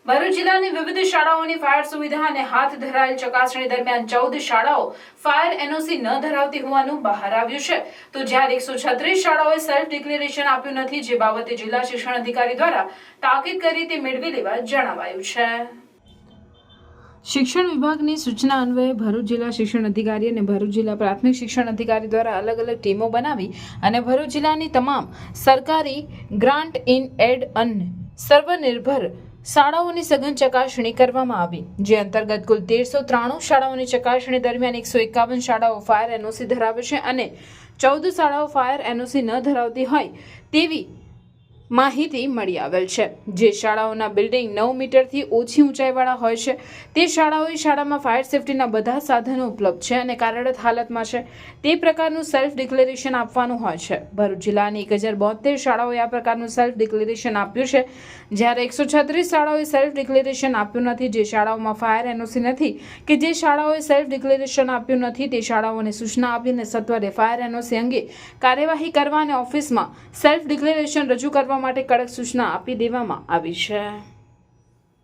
ભરૂચ જિલ્લાની વિવિધ શાળાઓની ફાયર સુવિધા અને હાથ ધરાયેલ ચકાસણી દરમિયાન 14 શાળાઓ ફાયર એનઓસી ન ધરાવતી હોવાનું બહાર આવ્યું છે, તો જ્યારે 136 શાળાઓએ સેલ્ફ ડિક્લેરેશન આપ્યું નથી, જે બાબતે જિલ્લા શિક્ષણ અધિકારી દ્વારા તાકીદ કરી તે મેળવી લેવા જણાવાયું છે। શિક્ષણ વિભાગની સૂચના અન્વયે ભરૂચ જિલ્લા શિક્ષણ અધિકારી અને ભરૂચ જિલ્લા પ્રાથમિક શિક્ષણ અધિકારી દ્વારા અલગ અલગ ટીમો બનાવી અને ભરૂચ જિલ્લાની તમામ સરકારી ગ્રાન્ટ ઇન એડ અને સર્વનિર્ભર શાળાઓની સઘન ચકાસણી કરવામાં આવી, જે અંતર્ગત કુલ 1393 શાળાઓની ચકાસણી દરમિયાન 151 શાળાઓ ફાયર એનઓસી ધરાવે છે અને 14 શાળાઓ ફાયર એનઓસી ન ધરાવતી હોય તેવી માહિતી મળી આવેલ છે। જે શાળાઓના બિલ્ડિંગ 9 મીટરથી ઓછી ઊંચાઈવાળા હોય છે તે શાળામાં ફાયર સેફટીના બધા સાધનો ઉપલબ્ધ છે અને કાર્યરત હાલતમાં છે તે પ્રકારનું સેલ્ફ ડિક્લેરેશન આપવાનું હોય છે। ભરૂચ જિલ્લાની 1072 શાળાઓએ આ પ્રકારનું સેલ્ફ ડિક્લેરેશન આપ્યું છે, જ્યારે 136 શાળાઓએ સેલ્ફ ડિક્લેરેશન આપ્યું નથી। જે શાળાઓમાં ફાયર એનઓસી નથી કે જે શાળાઓએ સેલ્ફ ડિક્લેરેશન આપ્યું નથી તે શાળાઓને સૂચના આપીને સત્વરે ફાયર એનઓસી અંગે કાર્યવાહી કરવા અને ઓફિસમાં સેલ્ફ ડિક્લેરેશન રજૂ કરવા માટે કડક સૂચના આપી દેવામાં આવી છે।